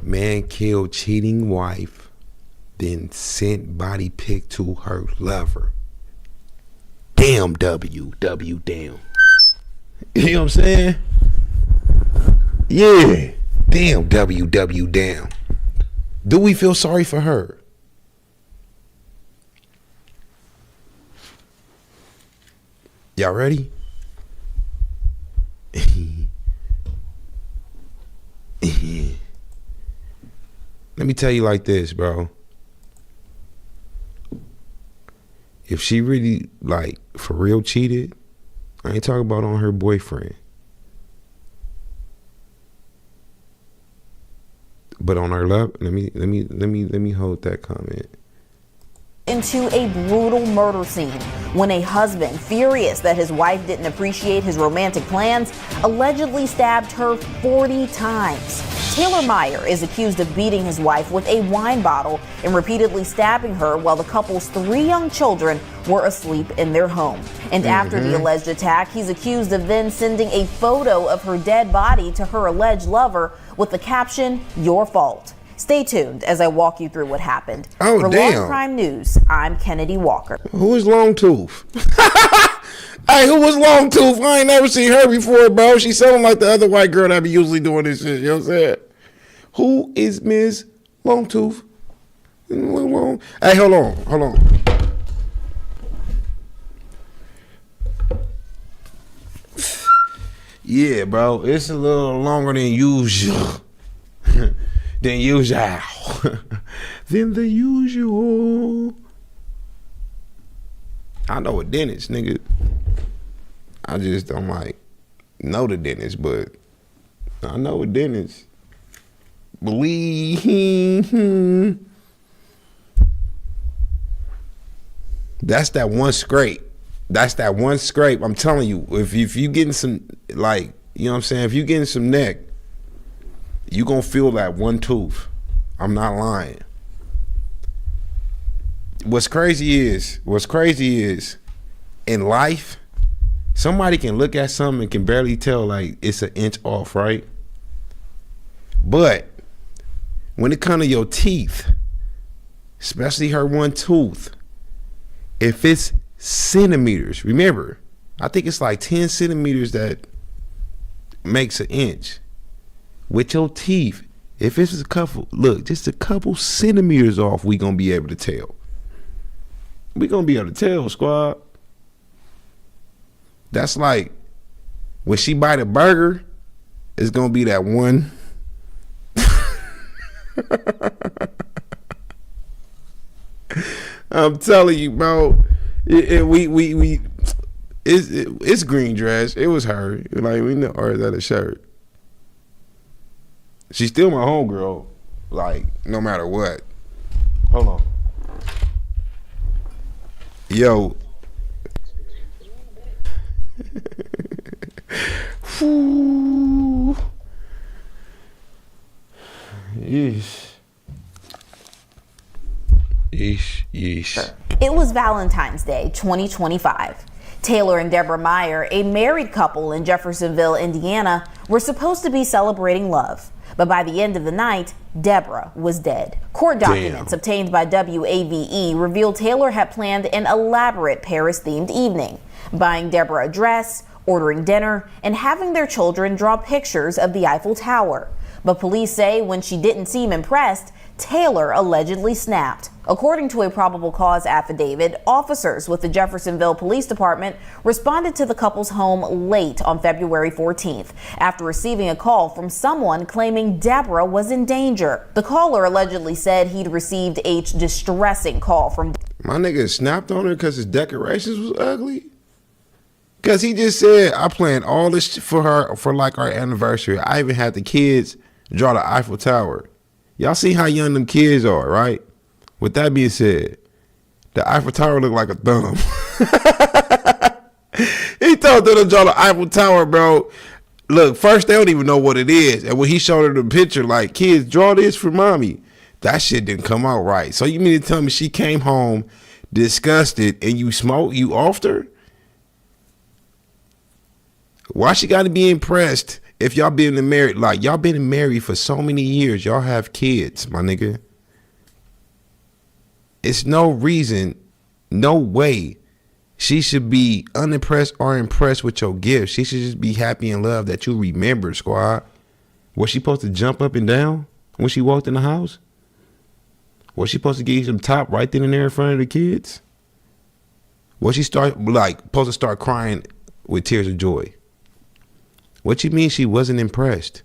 Man killed cheating wife, then sent body pic to her lover. Damn, damn. You know what I'm saying? Yeah. Damn, damn. Do we feel sorry for her? Y'all ready? Let me tell you like this, bro. If she really, like, for real cheated, I ain't talking about on her boyfriend, but on her love. Let me hold that comment. Into a brutal murder scene when a husband, furious that his wife didn't appreciate his romantic plans, allegedly stabbed her 40 times. Taylor Meyer is accused of beating his wife with a wine bottle and repeatedly stabbing her while the couple's 3 young children were asleep in their home. And after the alleged attack, he's accused of then sending a photo of her dead body to her alleged lover with the caption, "Your fault." Stay tuned as I walk you through what happened. Oh, For damn. Long Crime News, I'm Kennedy Walker. Who is Longtooth? Hey, who was Longtooth? I ain't never seen her before, bro. She sounding like the other white girl that be usually doing this shit. You know what I'm saying? Who is Ms. Longtooth? Hey, hold on. Yeah, bro. It's a little longer than usual. Than the usual. I know a dentist, nigga. I just don't like know the dentist, but I know a dentist. Believe. That's that one scrape. I'm telling you, if you getting some, like, you know what I'm saying, if you getting some neck, you gonna feel that one tooth. I'm not lying. What's crazy is in life, somebody can look at something and can barely tell like it's an inch off, right? But when it comes to your teeth, especially her one tooth, if it's centimeters, remember, I think it's like 10 centimeters that makes an inch. With your teeth, if it's just a couple centimeters off, we gonna be able to tell. We gonna be able to tell, squad. That's like when she bite a burger, it's gonna be that one. I'm telling you, bro. It's green dress. It was her. Like, we know her that a shirt. She's still my homegirl, like, no matter what. Hold on. Yo. Yeesh. It was Valentine's Day 2025. Taylor and Deborah Meyer, a married couple in Jeffersonville, Indiana, were supposed to be celebrating love. But by the end of the night, Deborah was dead. Court documents obtained by WAVE revealed Taylor had planned an elaborate Paris-themed evening, buying Deborah a dress, ordering dinner, and having their children draw pictures of the Eiffel Tower. But police say when she didn't seem impressed, Taylor allegedly snapped. According to a probable cause affidavit, officers with the Jeffersonville Police Department responded to the couple's home late on February 14th after receiving a call from someone claiming Deborah was in danger. The caller allegedly said he'd received a distressing call from... My nigga snapped on her because his decorations was ugly? Because he just said, I planned all this for her for like our anniversary. I even had the kids draw the Eiffel Tower. Y'all see how young them kids are, right? With that being said, the Eiffel Tower looked like a thumb. He told them to draw the Eiffel Tower, bro. Look, first they don't even know what it is. And when he showed her the picture, like, kids, draw this for mommy. That shit didn't come out right. So you mean to tell me she came home disgusted and you offed her? Why she got to be impressed If y'all been married, like y'all been married for so many years, y'all have kids, my nigga. It's no reason, no way she should be unimpressed or impressed with your gift. She should just be happy and love that you remember, squad. Was she supposed to jump up and down when she walked in the house? Was she supposed to give you some top right then and there in front of the kids? Was she supposed to start crying with tears of joy? What you mean she wasn't impressed?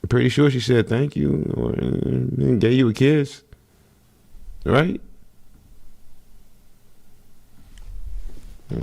I'm pretty sure she said thank you and gave you a kiss, right?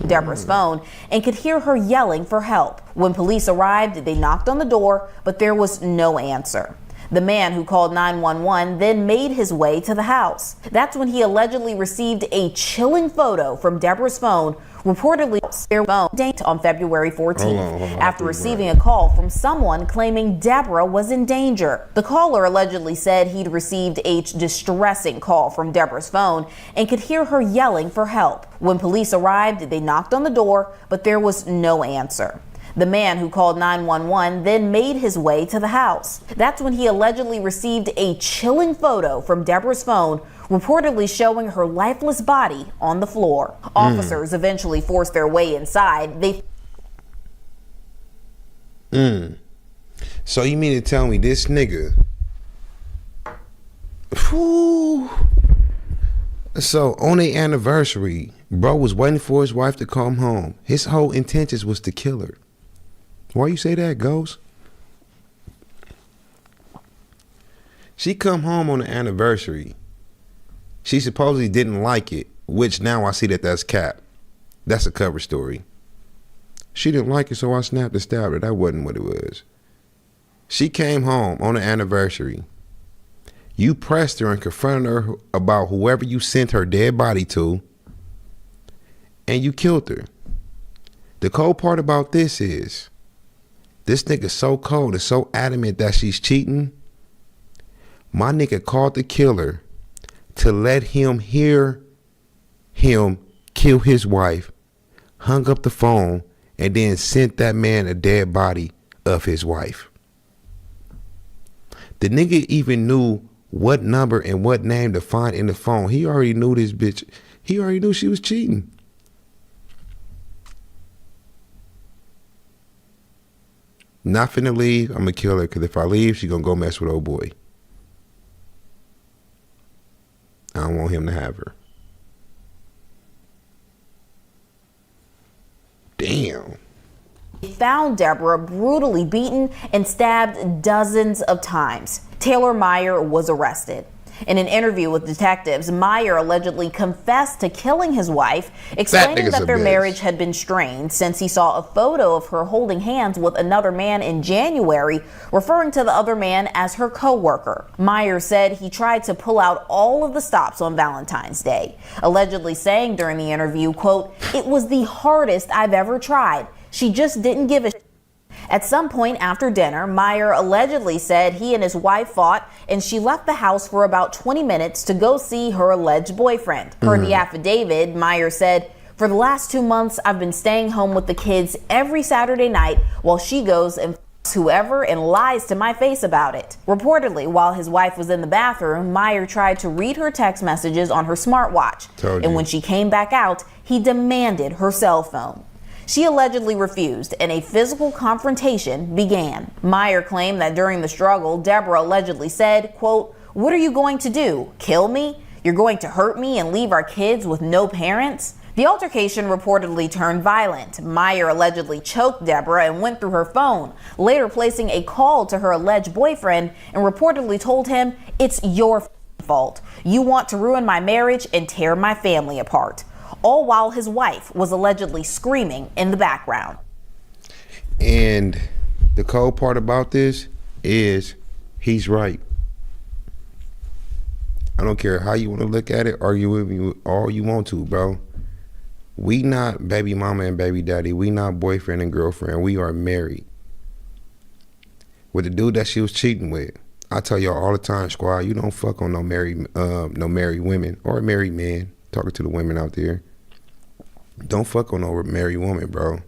Deborah's phone and could hear her yelling for help. When police arrived, they knocked on the door, but there was no answer. The man who called 911 then made his way to the house. That's when he allegedly received a chilling photo from Deborah's phone, reportedly their phone date on February 14th, hold on, after receiving a call from someone claiming Deborah was in danger. The caller allegedly said he'd received a distressing call from Deborah's phone and could hear her yelling for help. When police arrived, they knocked on the door, but there was no answer. The man who called 911 then made his way to the house. That's when he allegedly received a chilling photo from Deborah's phone, reportedly showing her lifeless body on the floor. Officers eventually forced their way inside. So you mean to tell me this nigga? Whew. So on the anniversary, bro was waiting for his wife to come home. His whole intentions was to kill her. Why you say that, Ghost? She come home on the anniversary. She supposedly didn't like it, which now I see that that's cap. That's a cover story. She didn't like it, so I snapped and stabbed her. That wasn't what it was. She came home on the anniversary. You pressed her and confronted her about whoever you sent her dead body to, and you killed her. The cold part about this is, this nigga so cold and so adamant that she's cheating. My nigga called the killer to let him hear him kill his wife, hung up the phone, and then sent that man a dead body of his wife. The nigga even knew what number and what name to find in the phone. He already knew this bitch. He already knew she was cheating. Not finna leave. I'm gonna kill her, because if I leave, she gonna go mess with old boy. I don't want him to have her. Damn. They found Deborah brutally beaten and stabbed dozens of times. Taylor Meyer was arrested. In an interview with detectives, Meyer allegedly confessed to killing his wife, explaining that their marriage had been strained since he saw a photo of her holding hands with another man in January, referring to the other man as her co-worker. Meyer said he tried to pull out all of the stops on Valentine's Day, allegedly saying during the interview, quote, "It was the hardest I've ever tried. She just didn't give a shit." At some point after dinner, Meyer allegedly said he and his wife fought, and she left the house for about 20 minutes to go see her alleged boyfriend. Per the affidavit, Meyer said, "For the last 2 months, I've been staying home with the kids every Saturday night while she goes and f***s whoever and lies to my face about it." Reportedly, while his wife was in the bathroom, Meyer tried to read her text messages on her smartwatch. And when she came back out, he demanded her cell phone. She allegedly refused, and a physical confrontation began. Meyer claimed that during the struggle, Deborah allegedly said, quote, "What are you going to do? Kill me? You're going to hurt me and leave our kids with no parents?" The altercation reportedly turned violent. Meyer allegedly choked Deborah and went through her phone, later placing a call to her alleged boyfriend and reportedly told him, "It's your fault. You want to ruin my marriage and tear my family apart." All while his wife was allegedly screaming in the background. And the cold part about this is he's right. I don't care how you want to look at it, argue with me all you want to, bro. We not baby mama and baby daddy. We not boyfriend and girlfriend. We are married. With the dude that she was cheating with, I tell y'all all the time, squad, you don't fuck on no married women or married men. Talking to the women out there. Don't fuck on no married woman, bro.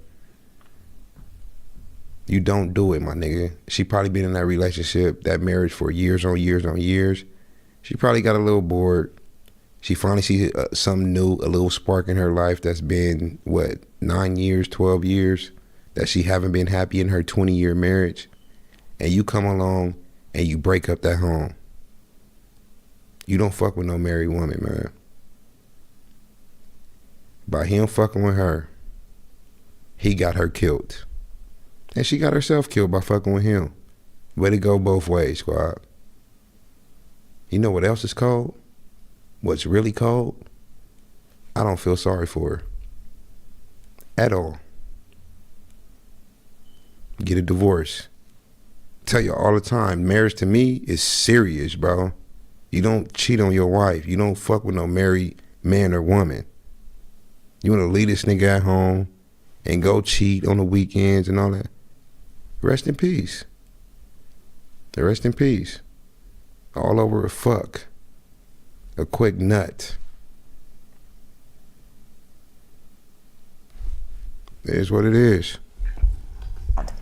You don't do it, my nigga. She probably been in that relationship, that marriage for years on years on years. She probably got a little bored. She finally sees something new, a little spark in her life that's been, 9 years, 12 years, that she haven't been happy in her 20-year marriage. And you come along and you break up that home. You don't fuck with no married woman, man. By him fucking with her, he got her killed. And she got herself killed by fucking with him. Way to go both ways, squad. You know what else is cold? What's really cold? I don't feel sorry for her. At all. Get a divorce. Tell you all the time, marriage to me is serious, bro. You don't cheat on your wife. You don't fuck with no married man or woman. You want to leave this nigga at home and go cheat on the weekends and all that. Rest in peace. Rest in peace. All over a fuck. A quick nut. It is what it is.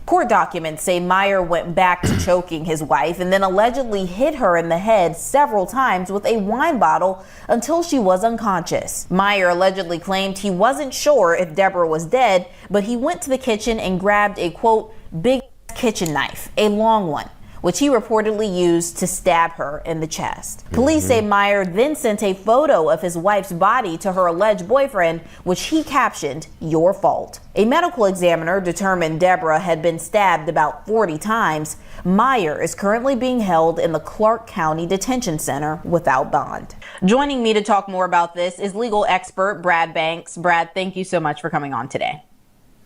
Court documents say Meyer went back to choking his wife and then allegedly hit her in the head several times with a wine bottle until she was unconscious. Meyer allegedly claimed he wasn't sure if Deborah was dead, but he went to the kitchen and grabbed a, quote, big kitchen knife, a long one, which he reportedly used to stab her in the chest. Police say Meyer then sent a photo of his wife's body to her alleged boyfriend, which he captioned, "Your fault." A medical examiner determined Deborah had been stabbed about 40 times. Meyer is currently being held in the Clark County Detention Center without bond. Joining me to talk more about this is legal expert Brad Banks. Brad, thank you so much for coming on today.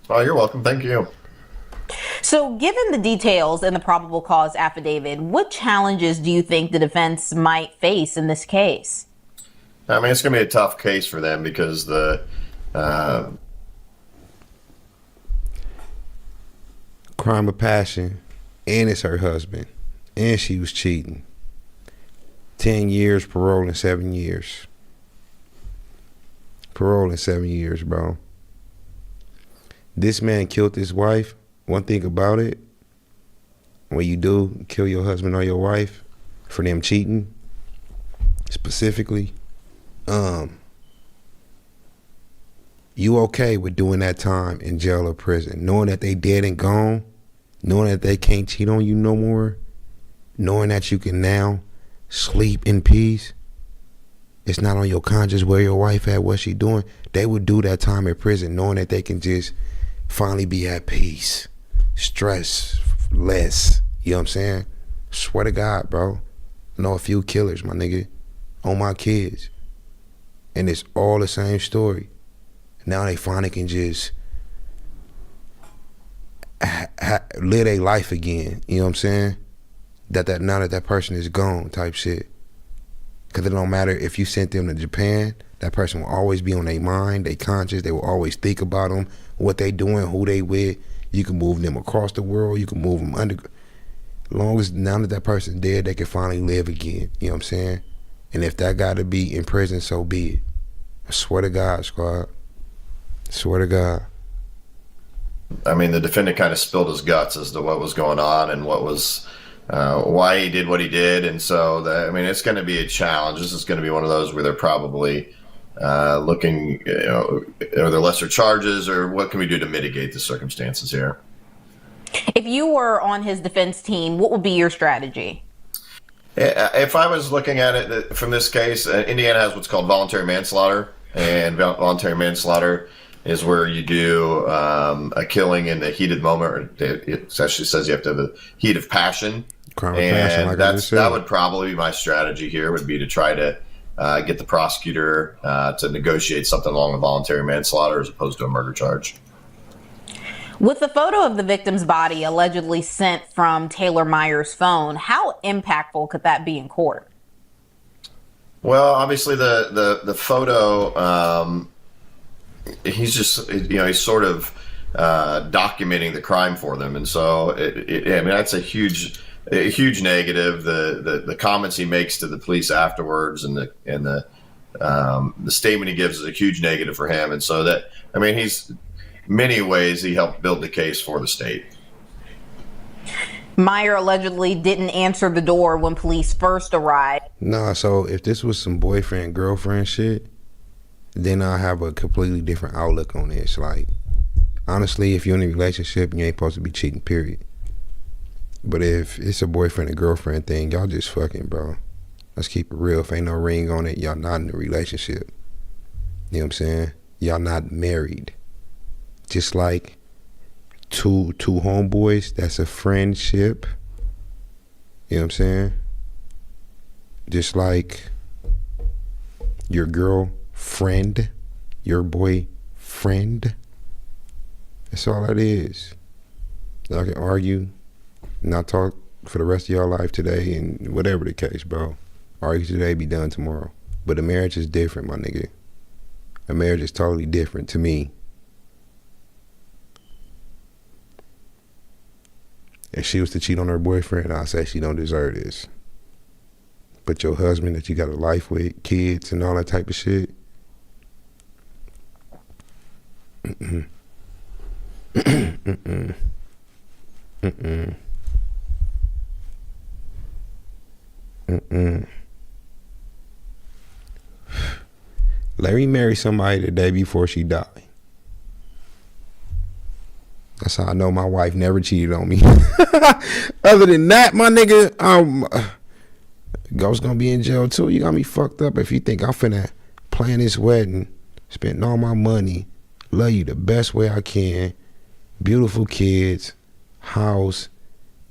Oh, you're welcome. Thank you. So given the details in the probable cause affidavit, what challenges do you think the defense might face in this case? I mean, it's going to be a tough case for them because the crime of passion, and it's her husband, and she was cheating. 10 years, parole in 7 years. Parole in 7 years, bro. This man killed his wife. One thing about it, when you do kill your husband or your wife for them cheating, specifically, you okay with doing that time in jail or prison, knowing that they dead and gone, knowing that they can't cheat on you no more, knowing that you can now sleep in peace. It's not on your conscience where your wife at, what she doing. They would do that time in prison knowing that they can just finally be at peace, stress less. You know what I'm saying? Swear to God, bro. I know a few killers, my nigga, on my kids. And it's all the same story. Now they finally can just live their life again. You know what I'm saying? Now that person is gone type shit. Because it don't matter if you sent them to Japan, that person will always be on their mind, they conscious, they will always think about them, what they doing, who they with. You can move them across the world, you can move them under. As long as now that person's dead, they can finally live again. You know what I'm saying? And if that got to be in prison, so be it. I swear to God, squad. I swear to God. I mean, the defendant kind of spilled his guts as to what was going on and what was, why he did what he did. And so, it's going to be a challenge. This is going to be one of those where they're probably looking, are there lesser charges or what can we do to mitigate the circumstances here? If you were on his defense team, what would be your strategy? If I was looking at it from this case, Indiana has what's called voluntary manslaughter, and voluntary manslaughter is where you do a killing in the heat of the moment. It actually says you have to have a heat of passion. Crime of passion, like that would probably be my strategy here, would be to try to get the prosecutor to negotiate something along the voluntary manslaughter as opposed to a murder charge. With the photo of the victim's body allegedly sent from Taylor Meyer's phone, how impactful could that be in court? Well, obviously the photo, he's just, he's sort of documenting the crime for them. And so, that's a huge negative. The comments he makes to the police afterwards and the statement he gives is a huge negative for him. And so he's, many ways he helped build the case for the state. Meyer allegedly didn't answer the door when police first arrived. Nah, so if this was some boyfriend, girlfriend shit, then I have a completely different outlook on this. Like, honestly, if you're in a relationship, you ain't supposed to be cheating, period. But if it's a boyfriend and girlfriend thing, y'all just fucking, bro. Let's keep it real. If ain't no ring on it, y'all not in a relationship. You know what I'm saying? Y'all not married. Just like two homeboys, that's a friendship. You know what I'm saying? Just like your girlfriend, your boyfriend. That's all that is. Y'all can argue, not talk for the rest of your life today, and whatever the case, bro. Argue today, be done tomorrow. But a marriage is different, my nigga. A marriage is totally different to me. If she was to cheat on her boyfriend, I'd say she don't deserve this. But your husband that you got a life with, kids and all that type of shit. Mm-mm. Mm-mm. Mm-mm. Mm-mm. Let me marry somebody the day before she died. That's how I know my wife never cheated on me. Other than that, my nigga, Ghost gonna be in jail too. You got me fucked up if you think I'm finna plan this wedding, spend all my money, love you the best way I can, beautiful kids, house,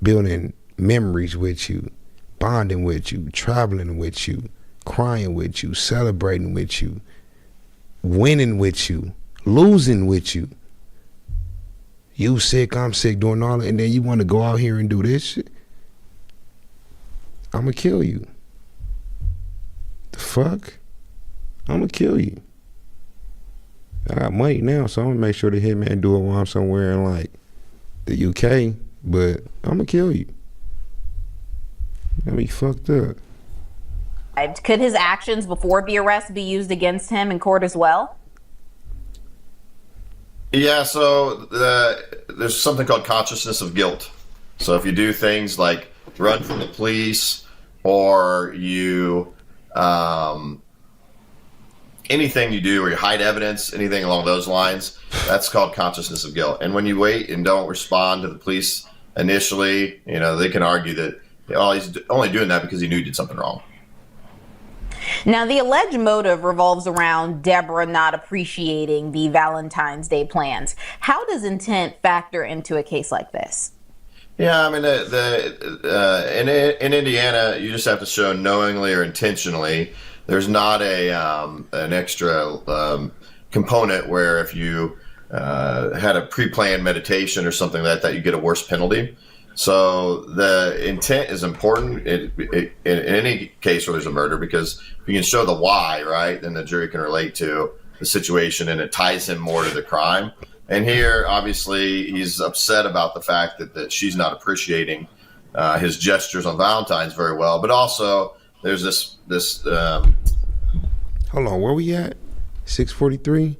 building memories with you, bonding with you, traveling with you, crying with you, celebrating with you, winning with you, losing with you. You sick, I'm sick, doing all that, and then you want to go out here and do this shit? I'm gonna kill you. The fuck? I'm gonna kill you. I got money now, so I'm gonna make sure the hitman do it while I'm somewhere in like the UK, but I'm gonna kill you. Got me fucked up. Could his actions before the arrest be used against him in court as well? Yeah, so there's something called consciousness of guilt. So if you do things like run from the police, or you anything you do, or you hide evidence, anything along those lines, that's called consciousness of guilt. And when you wait and don't respond to the police initially, you know, they can argue that, oh, he's only doing that because he knew he did something wrong. Now, the alleged motive revolves around Deborah not appreciating the Valentine's Day plans. How does intent factor into a case like this? Yeah, I mean, in Indiana, you just have to show knowingly or intentionally. There's not an extra component where if you had a pre-planned meditation or something like that, you get a worse penalty. So the intent is important in any case where there's a murder, because if you can show the why, right, then the jury can relate to the situation and it ties him more to the crime. And here, obviously, he's upset about the fact that she's not appreciating his gestures on Valentine's very well. But also, there's this. Hold on, where we at? 6:43.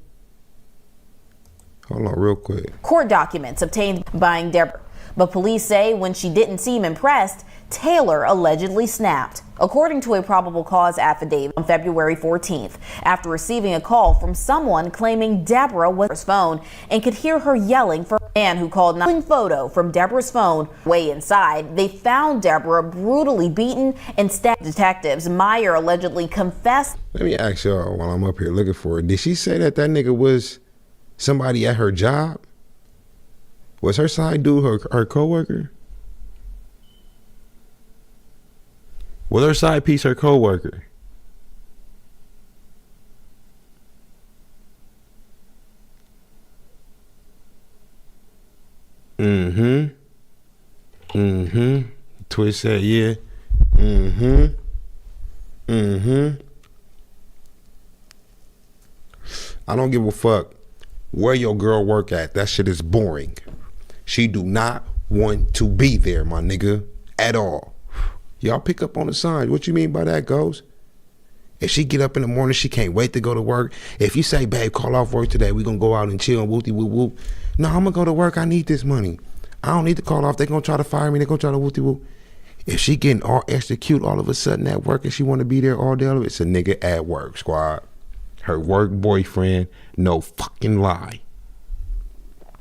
Hold on, real quick. Court documents obtained by Deborah. But police say when she didn't seem impressed, Taylor allegedly snapped, according to a probable cause affidavit on February 14th, after receiving a call from someone claiming Deborah was on his phone and could hear her yelling for a man who called a photo from Deborah's phone. Way inside, they found Deborah brutally beaten and stabbed. Detectives. Meyer allegedly confessed. Let me ask y'all while I'm up here looking for it. Did she say that nigga was somebody at her job? Was her side dude her coworker? Was her side piece her coworker? Mm-hmm. Mm-hmm. Twitch said, yeah. Mm-hmm. Mm-hmm. I don't give a fuck where your girl work at. That shit is boring. She do not want to be there, my nigga, at all. Y'all pick up on the signs. What you mean by that, Ghost? If she get up in the morning, she can't wait to go to work. If you say, babe, call off work today, we gonna go out and chill and whoopty whoop whoop. No, I'm gonna go to work. I need this money. I don't need to call off. They gonna try to fire me. They gonna try to whoop-de-whoop. If she getting all extra cute all of a sudden at work and she want to be there all day, it's a nigga at work, squad. Her work boyfriend, no fucking lie.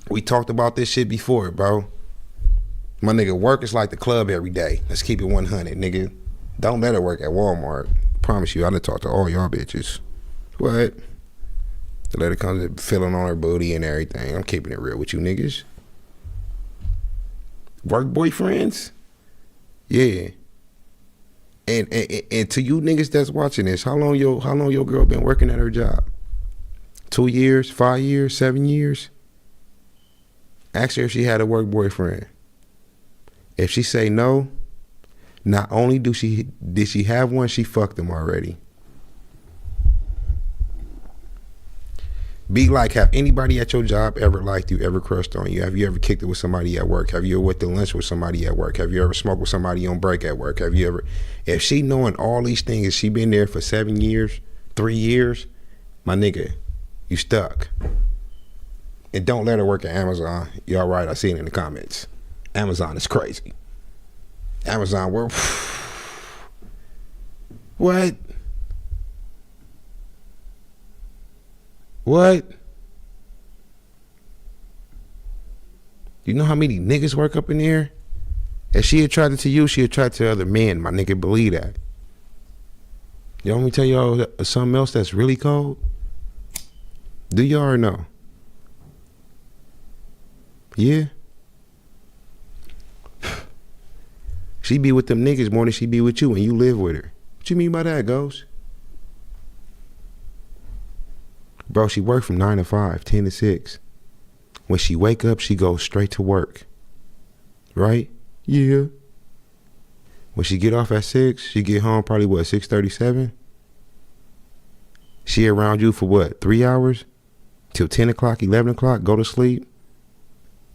We talked about this shit before, bro. My nigga, work is like the club every day. Let's keep it 100, nigga. Don't let her work at Walmart. Promise you, I done talked to all y'all bitches. What? The lady comes in feeling on her booty and everything. I'm keeping it real with you niggas. Work boyfriends? Yeah. And to you niggas that's watching this, how long your girl been working at her job? 2 years, 5 years, 7 years? Ask her if she had a work boyfriend. If she say no, not only did she have one, she fucked him already. Be like, have anybody at your job ever liked you, ever crushed on you? Have you ever kicked it with somebody at work? Have you ever went to lunch with somebody at work? Have you ever smoked with somebody on break at work? Have you ever, if she knowing all these things, she been there for 7 years, 3 years, my nigga, you stuck. And don't let her work at Amazon. Y'all right, I seen it in the comments. Amazon is crazy. Amazon work. What? What? You know how many niggas work up in there? If she attracted to you, she attracted to other men. My nigga, believe that. You want me to tell y'all something else that's really cold? Do y'all or no? Yeah. She be with them niggas more than she be with you and you live with her. What you mean by that, Ghost? Bro, she work from 9 to 5, 10 to 6. When she wake up, she goes straight to work. Right? Yeah. When she get off at 6, she get home probably what, 6:37? She around you for what, 3 hours? Till 10 o'clock, 11 o'clock, go to sleep.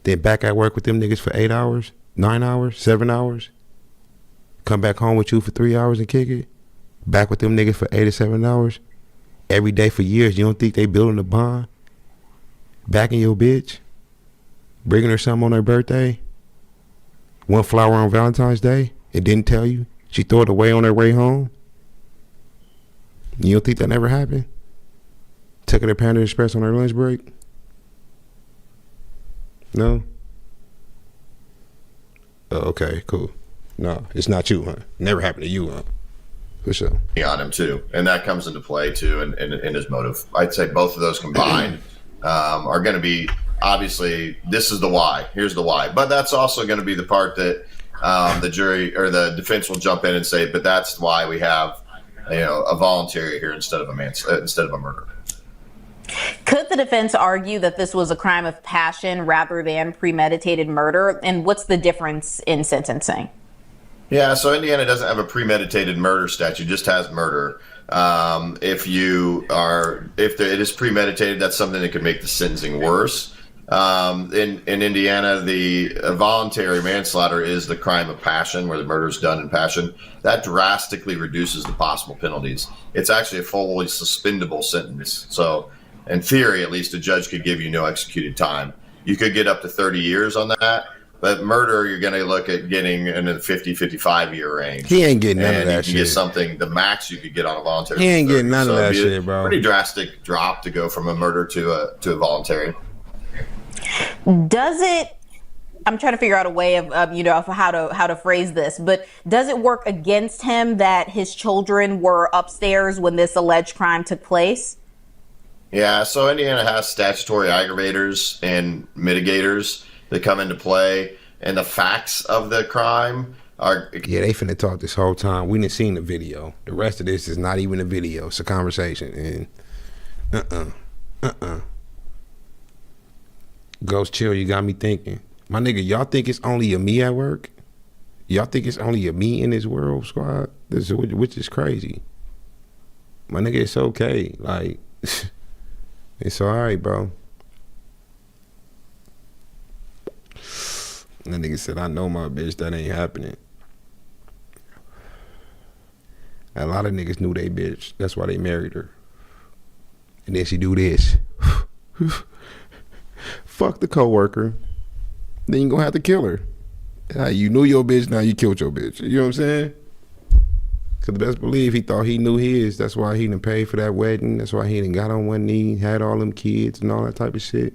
Then back at work with them niggas for 8 hours, 9 hours, 7 hours. Come back home with you for 3 hours and kick it. Back with them niggas for 8 or 7 hours. Every day for years. You don't think they building a bond? Backing your bitch? Bringing her something on her birthday? One flower on Valentine's Day? It didn't tell you? She threw it away on her way home? You don't think that never happened? Took her to Panda Express on her lunch break? No? Oh, okay, cool. No, it's not you, huh? Never happened to you, huh? For sure. On him too, and that comes into play too in his motive. I'd say both of those combined are going to be, obviously this is the why. Here's the why, but that's also going to be the part that the jury or the defense will jump in and say, but that's why we have a voluntary here instead of a murder. Could the defense argue that this was a crime of passion rather than premeditated murder? And what's the difference in sentencing? Yeah, so Indiana doesn't have a premeditated murder statute; just has murder. If it is premeditated, that's something that could make the sentencing worse. In Indiana, the voluntary manslaughter is the crime of passion, where the murder is done in passion. That drastically reduces the possible penalties. It's actually a fully suspendable sentence. So, in theory, at least, a judge could give you no executed time. You could get up to 30 years on that. But murder, you're going to look at getting in the 50, 55-year range. He ain't getting none of that shit. You shit. Get something, the max you could get on a voluntary. He ain't getting none of that shit, bro. Pretty drastic drop to go from a murder to a voluntary. Does it? I'm trying to figure out a way of how to phrase this, but does it work against him that his children were upstairs when this alleged crime took place? Yeah, so Indiana has statutory aggravators and mitigators that come into play, and the facts of the crime are... Yeah, they finna talk this whole time. We didn't seen the video. The rest of this is not even a video. It's a conversation. And Ghost, chill. You got me thinking. My nigga, y'all think it's only a me at work? Y'all think it's only a me in this world, squad? Which is crazy. My nigga, it's okay. Like, it's all right, bro. That nigga said, I know my bitch, that ain't happening. A lot of niggas knew they bitch. That's why they married her. And then she do this. Fuck the coworker. then you gonna have to kill her. You knew your bitch, now you killed your bitch. You know what I'm saying? Cause best believe he thought he knew his. That's why he done paid for that wedding. That's why he done got on one knee, had all them kids and all that type of shit.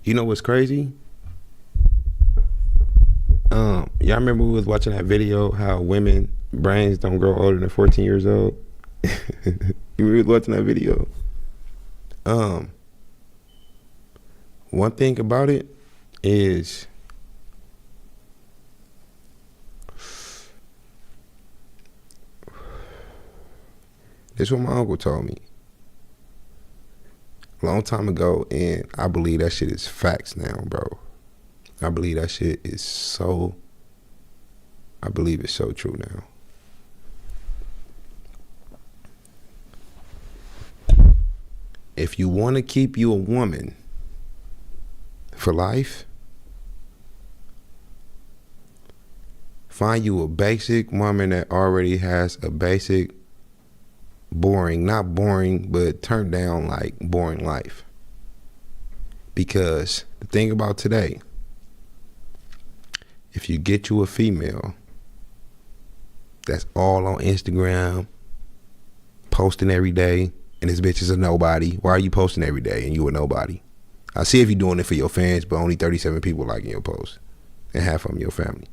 You know what's crazy? Y'all remember we was watching that video how women brains don't grow older than 14 years old? We was watching that video. One thing about it is this is what my uncle told me a long time ago, and I believe that shit is facts now, bro. I believe that shit is so, I believe it's so true now. If you want to keep you a woman for life, find you a basic woman that already has a basic boring, not boring, but turned down like boring life. Because the thing about today, if you get you a female that's all on Instagram, posting every day, and this bitch is a nobody, why are you posting every day and you a nobody? I see if you're doing it for your fans, but only 37 people liking your post, and half of them your family.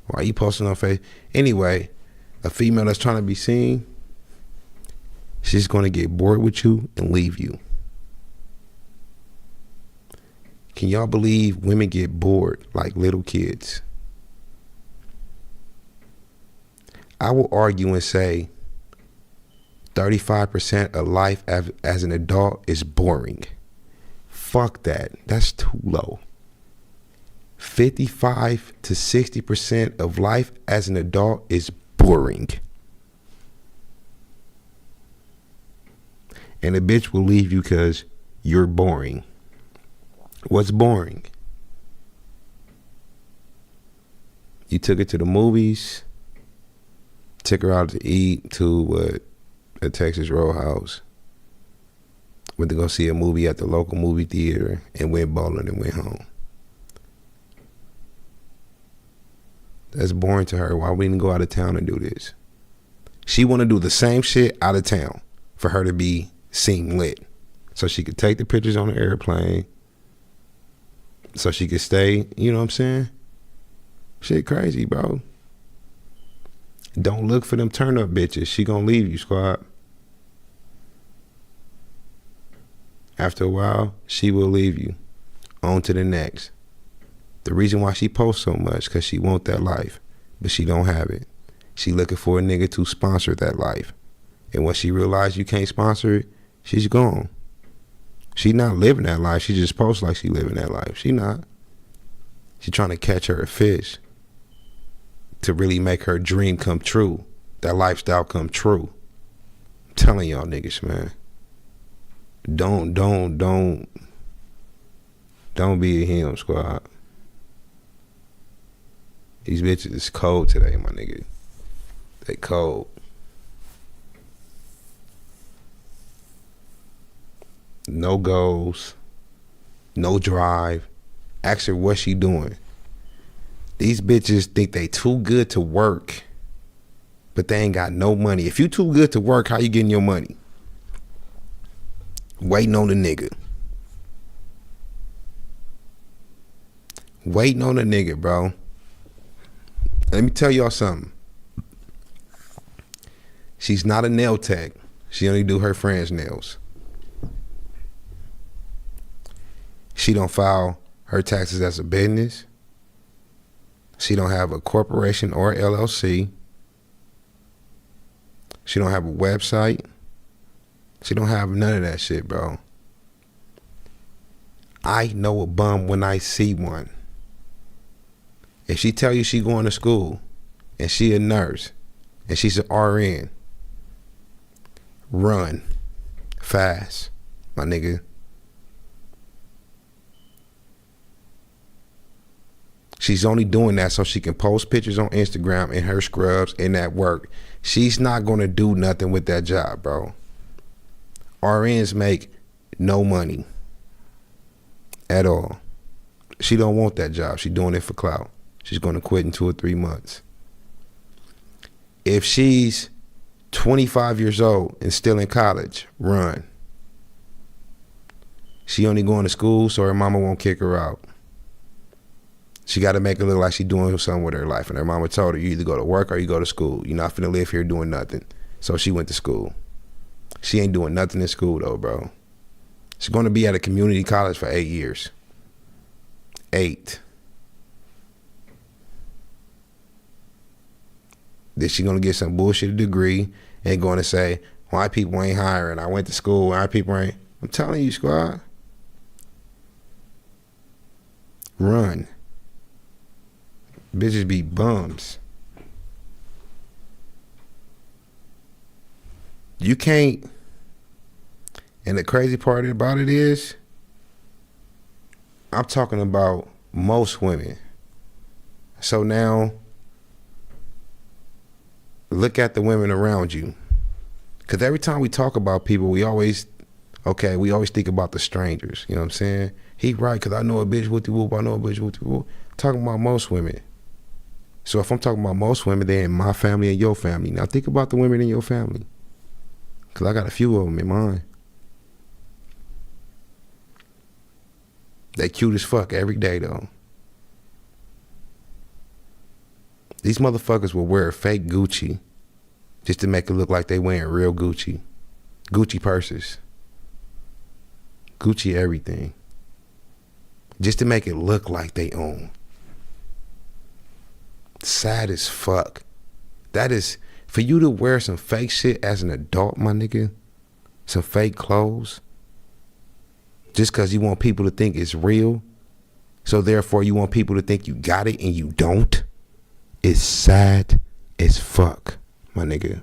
Why are you posting on Facebook? Anyway, a female that's trying to be seen, she's going to get bored with you and leave you. Can y'all believe women get bored like little kids? I will argue and say 35% of life as an adult is boring. Fuck that. That's too low. 55 to 60% of life as an adult is boring. And a bitch will leave you because you're boring. What's boring? You took it to the movies, took her out to eat to a Texas Roadhouse, went to go see a movie at the local movie theater, and went bowling and went home. That's boring to her. Why we didn't go out of town and do this? She want to do the same shit out of town for her to be seen lit, so she could take the pictures on the airplane, so she could stay. You know what I'm saying? Shit crazy, bro. Don't look for them turn up bitches. She gonna leave you, squad. After a while, she will leave you. On to the next. The reason why she posts so much, cause she want that life, but she don't have it. She looking for a nigga to sponsor that life. And when she realize you can't sponsor it, she's gone. She not living that life. She just posts like she living that life. She not. She trying to catch her a fish to really make her dream come true. That lifestyle come true. I'm telling y'all niggas, man. Don't be a him, squad. These bitches is cold today, my nigga. They cold. No goals, no drive. Ask her what she doing. These bitches think they too good to work, but they ain't got no money. If you too good to work, how you getting your money? Waiting on the nigga. Waiting on the nigga, bro. Let me tell y'all something. She's not a nail tech. She only do her friends' nails. She don't file her taxes as a business. She don't have a corporation or LLC. She don't have a website. She don't have none of that shit, bro. I know a bum when I see one. If she tell you she going to school and she a nurse and she's an RN, run fast, my nigga. She's only doing that so she can post pictures on Instagram in her scrubs and at work. She's not going to do nothing with that job, bro. RNs make no money at all. She don't want that job. She's doing it for clout. She's going to quit in 2 or 3 months. If she's 25 years old and still in college, run. She only going to school so her mama won't kick her out. She got to make it look like she's doing something with her life. And her mama told her, you either go to work or you go to school. You're not finna live here doing nothing. So she went to school. She ain't doing nothing in school though, bro. She's going to be at a community college for 8 years. 8. Then she going to get some bullshit degree and going to say, why people ain't hiring? I went to school. Why people ain't? I'm telling you, squad. Run. Bitches be bums. You can't. And the crazy part about it is, I'm talking about most women. So now, look at the women around you. Because every time we talk about people, we always think about the strangers. You know what I'm saying? He right, because I know a bitch with the whoop, I know a bitch with the whoop. Talking about most women. So if I'm talking about most women, they're in my family and your family. Now think about the women in your family. Because I got a few of them in mine. They cute as fuck every day though. These motherfuckers will wear fake Gucci just to make it look like they wearing real Gucci. Gucci purses. Gucci everything. Just to make it look like they own. Sad as fuck. That is, for you to wear some fake shit as an adult, my nigga, some fake clothes, just because you want people to think it's real, so therefore you want people to think you got it and you don't, is sad as fuck, my nigga.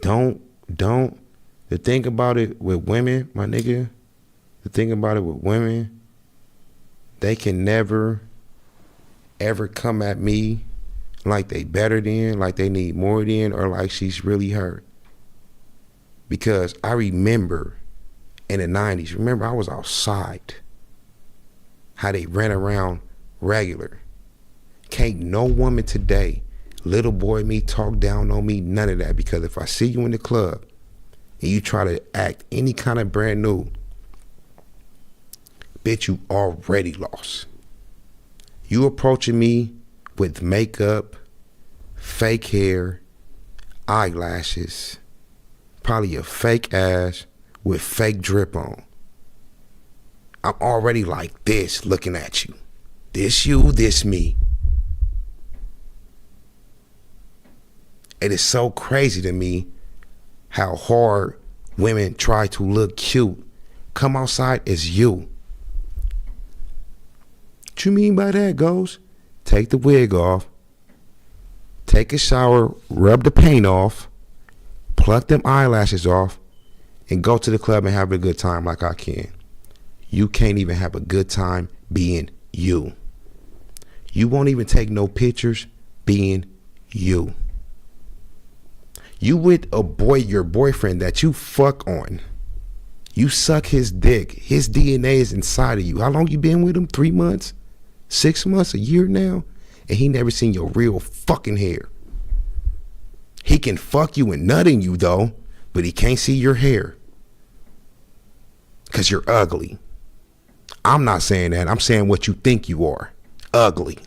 Don't. The thing about it with women, my nigga, they can never, ever come at me like they better than, like they need more than, or like she's really hurt. Because I remember in the 90s, I was outside, how they ran around regular. Can't no woman today, little boy me, talk down on me, none of that. Because if I see you in the club and you try to act any kind of brand new, bitch, you already lost. You approaching me with makeup, fake hair, eyelashes, probably a fake ass with fake drip on. I'm already like this looking at you. This you, this me. It is so crazy to me how hard women try to look cute. Come outside as you. What you mean by that, Ghost? Take the wig off. Take a shower, rub the paint off, pluck them eyelashes off, and go to the club and have a good time like I can. You can't even have a good time being you. You won't even take no pictures being you. You with a boy, your boyfriend that you fuck on. You suck his dick. His DNA is inside of you. How long you been with him? 3 months? 6 months? A year now? And he never seen your real fucking hair. He can fuck you and nut in you though, but he can't see your hair. Cause you're ugly. I'm not saying that. I'm saying what you think you are. Ugly.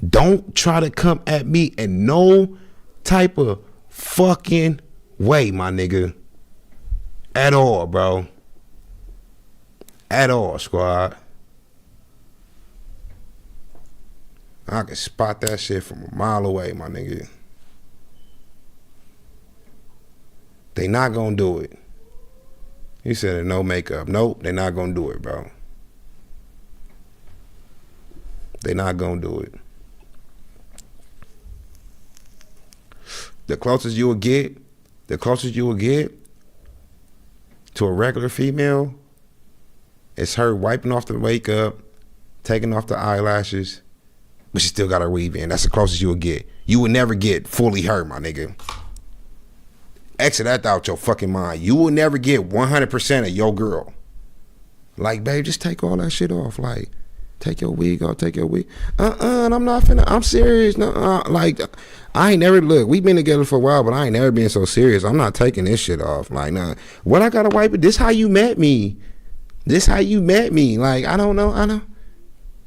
Don't try to come at me in no type of fucking way, my nigga. At all, bro. At all, squad. I can spot that shit from a mile away, my nigga. They not gonna do it. He said no makeup. Nope, they not gonna do it, bro. They not gonna do it. The closest you will get to a regular female is her wiping off the makeup, taking off the eyelashes, but she still got her weave in. That's the closest you will get. You will never get fully her, my nigga. exit that out your fucking mind. You will never get 100% of your girl. Like, babe, just take all that shit off. Like, take your wig off, take your wig. I'm not finna, I'm serious. No, like, I ain't never, look, we've been together for a while, but I ain't never been so serious. I'm not taking this shit off. Like, nah. What I gotta wipe it? This how you met me. This how you met me. Like, I don't know.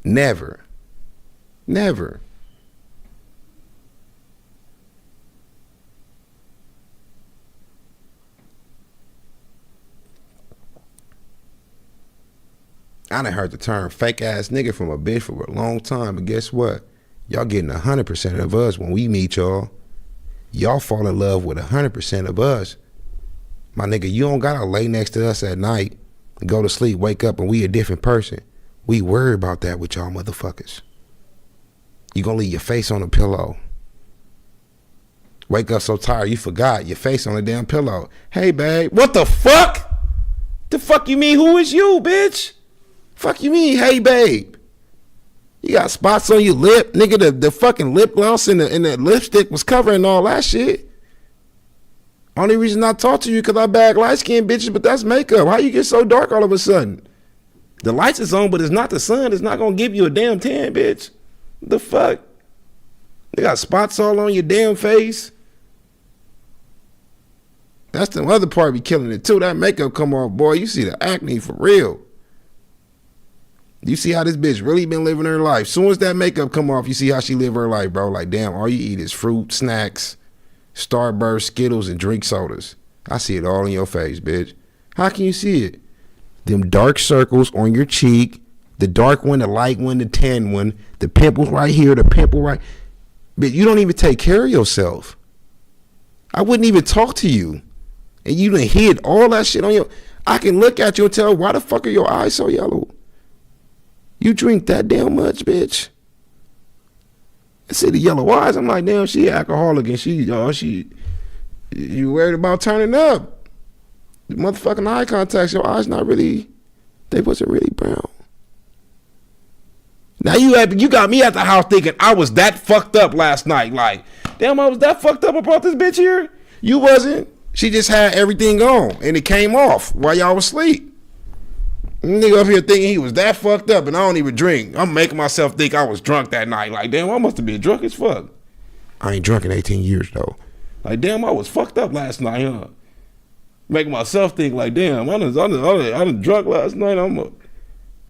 Never. Never. I done heard the term fake ass nigga from a bitch for a long time, but guess what? Y'all getting 100% of us when we meet y'all. Y'all fall in love with 100% of us. My nigga, you don't gotta lay next to us at night, go to sleep, wake up, and we a different person. We worry about that with y'all motherfuckers. You gonna leave your face on a pillow. Wake up so tired you forgot your face on the damn pillow. Hey, babe, what the fuck? The fuck you mean, who is you, bitch? Fuck you mean, hey, babe? You got spots on your lip, nigga. The fucking lip gloss and the lipstick was covering all that shit. Only reason I talk to you because I bag light skinned bitches, but that's makeup. How you get so dark all of a sudden? The lights is on, but it's not the sun. It's not gonna give you a damn tan, bitch. The fuck? They got spots all on your damn face. That's the other part be killing it too. That makeup come off, boy. You see the acne for real. You see how this bitch really been living her life. Soon as that makeup come off, you see how she live her life, bro. Like, damn, all you eat is fruit, snacks, Starburst, Skittles, and drink sodas. I see it all in your face, bitch. How can you see it? Them dark circles on your cheek, the dark one, the light one, the tan one, the pimples right here, the pimple right. But you don't even take care of yourself. I wouldn't even talk to you. And you done hid all that shit on your. I can look at you and tell, why the fuck are your eyes so yellow? You drink that damn much, bitch. I see the yellow eyes. I'm like, damn, she alcoholic and you worried about turning up. The motherfucking eye contacts, your eyes not really, they wasn't really brown. Now you got me at the house thinking I was that fucked up last night. Like, damn, I was that fucked up about this bitch here? You wasn't. She just had everything on and it came off while y'all was asleep. Nigga up here thinking he was that fucked up and I don't even drink. I'm making myself think I was drunk that night. Like, damn, I must have been drunk as fuck. I ain't drunk in 18 years though. Like, damn, I was fucked up last night, huh? Making myself think like, damn, I done drunk last night.